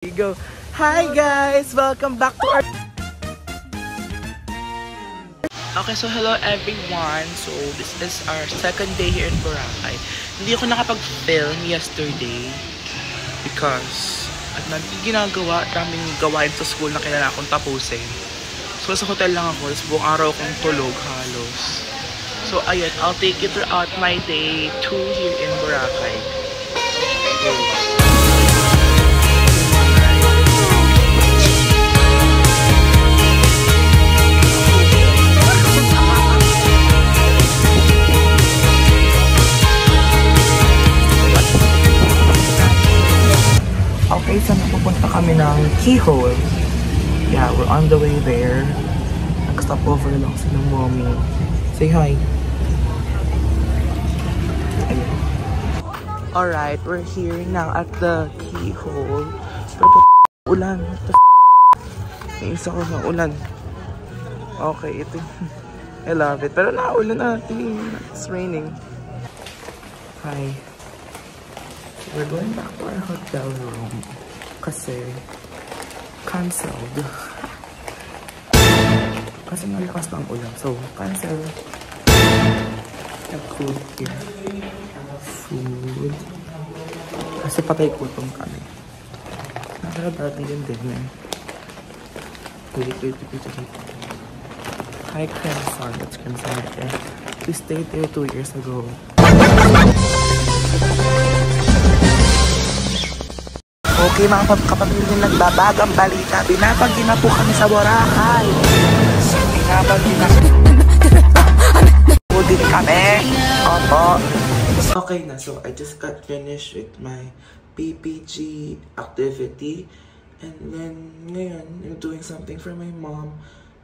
You go. Hi guys! Welcome back to our... Okay, so hello everyone. So this is our second day here in Boracay. Hindi ako nakapag-film yesterday because at ginagawa, daming gawain sa school na kailangan akong tapusin. So sa hotel lang ako, buong araw akong tulog halos. So ayun, I'll take you throughout my day 2 here in Boracay. Okay, so napupunta kami ng Keyhole. Yeah, we're on the way there. Nag-stop over lang sila ng mommy. Say hi. Ayun. Alright, we're here now at the Keyhole. Pero ulan. What the naisa ko na ulan. Okay, ito. I love it. Pero naulan natin. It's raining. Hi. We're going back to our hotel room kasi canceled. Kasi nalakas na ang ulan. So, cancel. Have food here. Food. Kasi patay gutom kami. Nakakadati yun din eh. Wait. Hi, Crimson. That's Crimson there. We stayed there 2 years ago. Okay mga kapamilya, nagbabagang balita. Binabagin na po kami sa Boracay. Binabagin na po din kami. Opo. Okay na, so I just got finished with my PPG activity. And then, ngayon, I'm doing something for my mom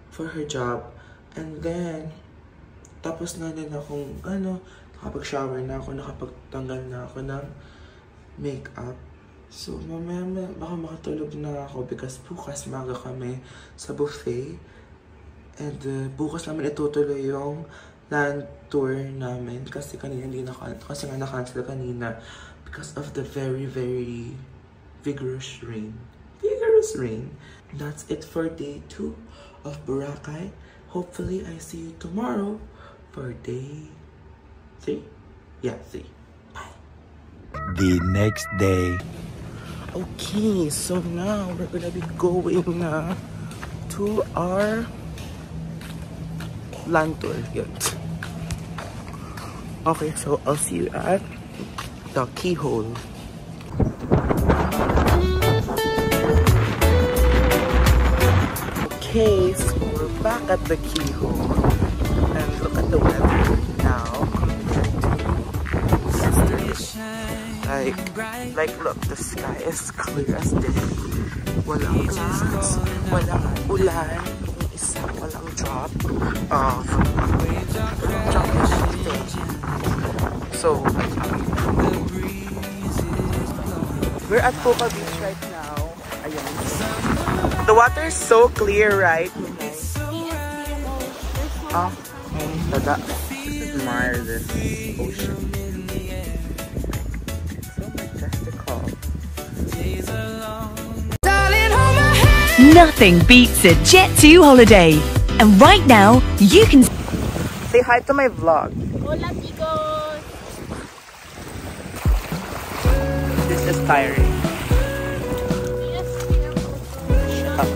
for her job. And then, tapos na din akong, nakapag-shower na ako, nakapagtanggal na ako ng makeup. So, mamaya baka makatulog na ako because bukas maga kami sa buffet. And bukas namin itutuloy yung land tour namin kasi kanina kasi nga na-cancel kanina because of the very, very vigorous rain. That's it for day 2 of Boracay. Hopefully, I see you tomorrow for day 3. Yeah, 3. Bye. The next day. Okay, so now we're gonna be going to our land tour. Okay, so I'll see you at the Keyhole. Okay, so we're back at the Keyhole. And look at the weather now compared to yesterday. Like look, the sky is clear as day. Walang clouds, walang ulan, walang drop of anything. So, we're at Puka Beach right now. Ayan. The water is so clear, right? Daga. Admire this ocean. Nothing beats a Jet2 holiday. And right now, you can say hi to my vlog. Hola, chicos. This is tiring. Yes. Shut up.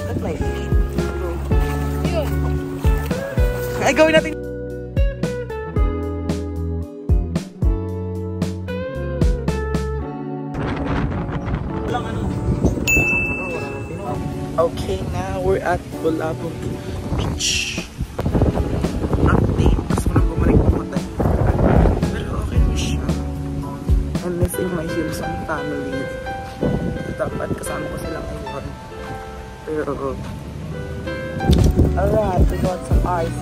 Look at my feet. Ay, gawin natin. Okay, now we're at Bulabog Beach. Update. Gusto ko nang bumalik ng matay. Pero okay na siya. I'm missing my Hilson family. Dapat kasama ko sila ngayon. Pero alright, we got some ice.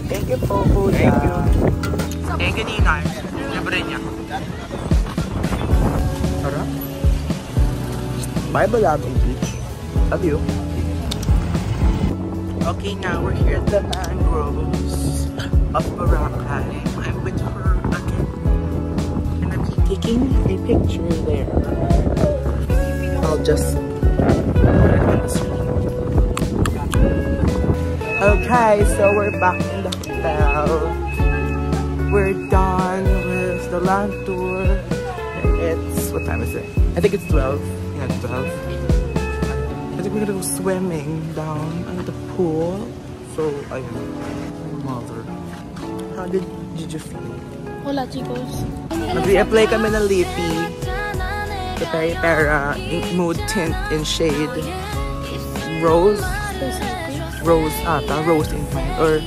Thank you po, Kuya. Thank you, Ninay. Libre niya. Alright. Bye, Bulabog Beach. Love you. Okay, now we're here at the mangroves of Boracay. I'm with her again. And I'm taking a picture there. I'll just put it on the screen. Okay, so we're back in the hotel. We're done with the land tour. It's, what time is it? I think it's 12. Yeah, 12. I think we're gonna go swimming down at the pool. So, ayun, my mother. How did you feel? Hola, chicos. Mag-reapply kami ng Lippy. The Peripera Mood Tint in shade Rose. Rose ata. Rose in mind. Or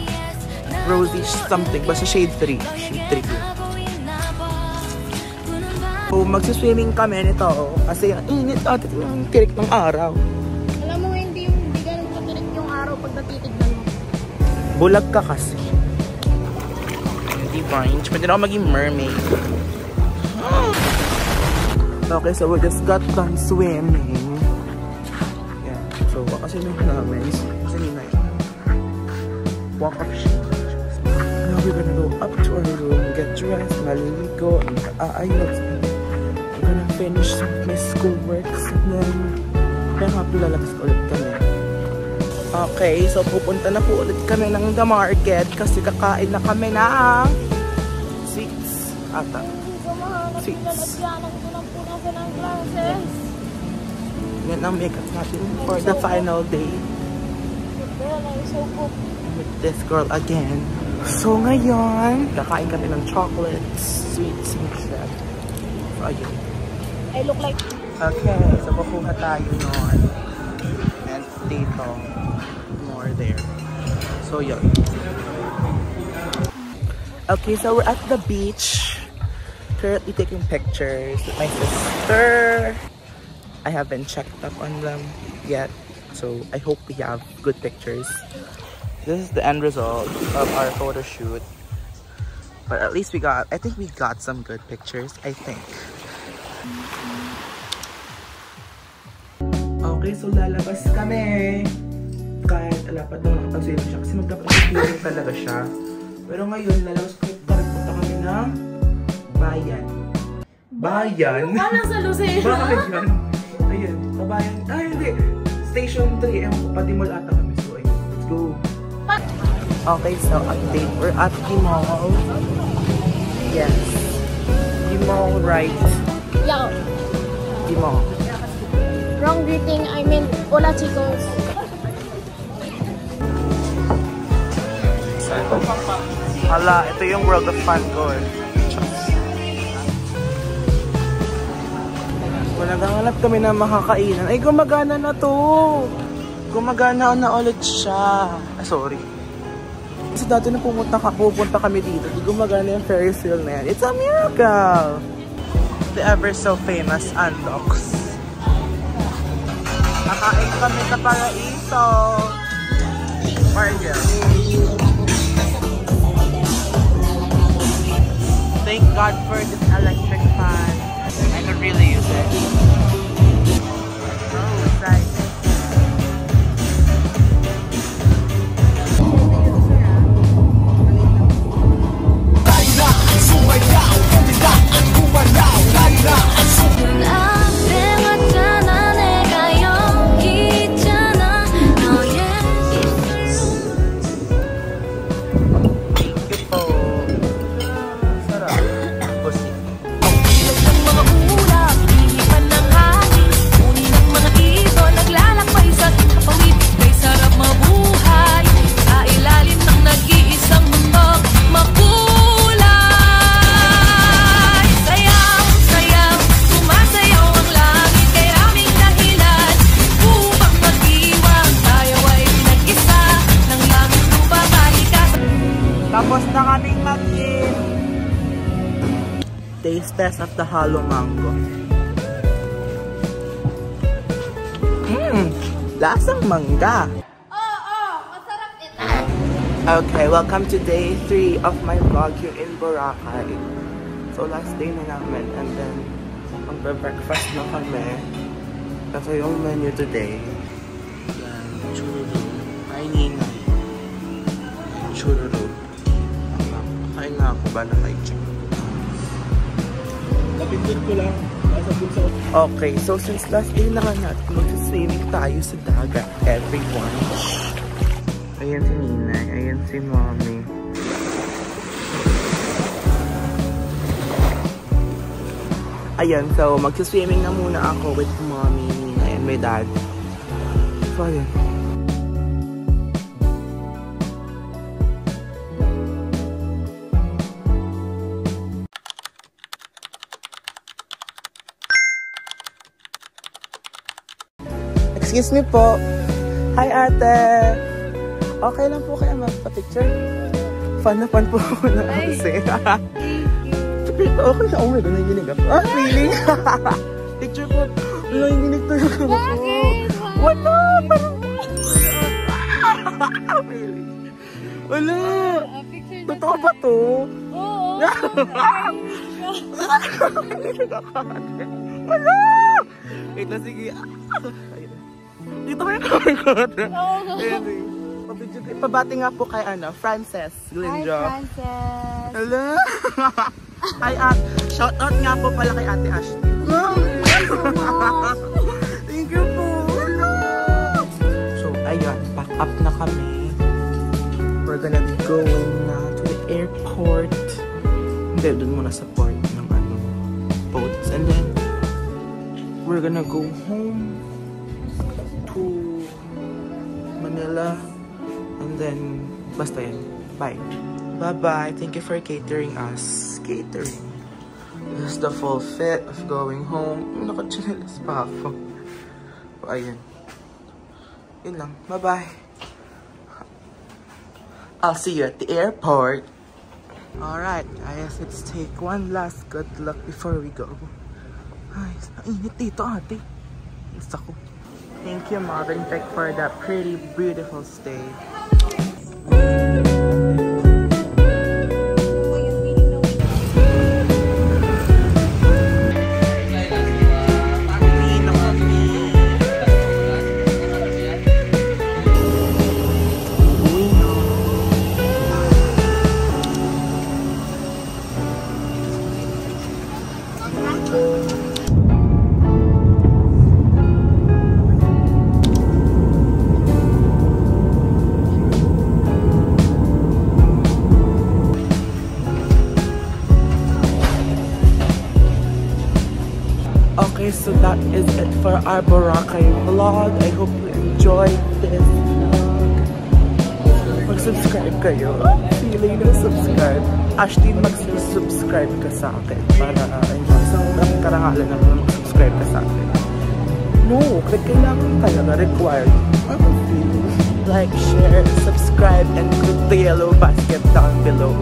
Rosy something. Basta shade 3. Shade 3. So, magsiswimming kami nito. Kasi ang init at yung tirik ng araw. Alam mo, hindi ganun katirik yung araw pag natitignan mo. Bulag ka kasi. Hindi fine. Pwede na ako maging mermaid. Okay, so we just got done swimming. Yeah. So, kasi nung namin, kasi nina yun. Walk of shame. Now we're gonna go up to our room, get dressed, maliligo, and aayos. We're gonna finish my schoolworks, and then lalabas ulit kami. Okay, so pupunta na po ulit kami ng The Market kasi kakain na kami ng sweets ata. Sweets. Yan ang makeup natin for the final day. With this girl again. So ngayon, kakain kami ng chocolates, sweets, and shit. So ayun. I look like... Okay, so kukuha tayo nun. And dito. More there. So yun. Okay, so we're at the beach. Currently taking pictures with my sister. I haven't checked up on them yet, so I hope we have good pictures. This is the end result of our photo shoot. But at least I think we got some good pictures, I think. Okay, so lalabas kami. Kahit alapat daw nakapag-swimming siya kasi magkapag-swimming talaga siya. Pero ngayon, lalabas kami ng bayan. Bayan? Parang sa Lucena. Bakit yan? Ayun, kabayan. Ay, hindi. Station 3. Ewan ko, Patimol ata kami. So, ayun. Let's go. Okay, so update. We're at the mall. Yes. The mall, right? Yeah. The mall. Wrong greeting. I mean, hola, chicos. Hala, ito yung World of Fun ko eh. Naghahanap kami na makakainan. Ay, gumagana na to. Gumagana na ulit siya. Ah, sorry. Kasi dati na pupunta kami dito. Di gumagana yung Ferris wheel na yan. It's a miracle! The ever so famous Andox. Nakain kami sa Paraiso. Margel. Thank God for this electric fan. I could really use it. Oh, exciting. Tapos na kaming mag-eat. Taste test of the hollow mango. Lasang mangga. Masarap ito. Okay, welcome to day 3 of my vlog here in Boracay. So last day na namin and then magbe-breakfast na kami. Ito yung menu today. Yan, chururu. Ay, ninay. Chururu. Kain na ako ba na may chicken? Napindot ko lang. Okay, so since last day naman natin, mag-swimming tayo sa dagat, everyone. Ayan si Ninay, ayan si Mommy. Ayan, so mag-swimming na muna ako with Mommy, Ninay, and my dad. So, ayan. Excuse me po. Hi, ate. Okay lang po kaya magpa-picture? Fan na fan po ako ng ate. Okay siya. Oh my God, nanginig ako. Ah, really? Picture po. Wala, nanginig tayo ako. Bakit? Wala, parang... Really? Wala. Totoo ba to? Oo. Wala! Wait lang, sige. Dito kayo kami ko. Pabati nga po kay Frances Glindro. Hi, Frances. Hello! Hi, shoutout nga po pala kay Ate Ashley. Thank you po. Hello! So, ayun, pack up na kami. We're gonna be going na to the airport. Hindi, dun muna sa port ng boats. And then, we're gonna go home to Manila. And then, basta yan. Bye. Bye-bye. Thank you for catering us. Catering. This is the full fit of going home. Naka-chinelas pa ako. So, ayun. Yun lang. Bye-bye. I'll see you at the airport. Alright, guys. Let's take one last good look before we go. Ay, nainit dito, ate. Gusto ko. Thank you, Modern Tech, for that pretty, beautiful stay. Okay, so that is it for our Boracay vlog. I hope you enjoyed this vlog. Mag-subscribe kayo. Feeling na subscribe. Ashley, mag-subscribe ka sa akin para isang karangalan naman mag-subscribe ka sa akin. No, kailangan talaga required. Like, share, subscribe, and click the yellow basket down below.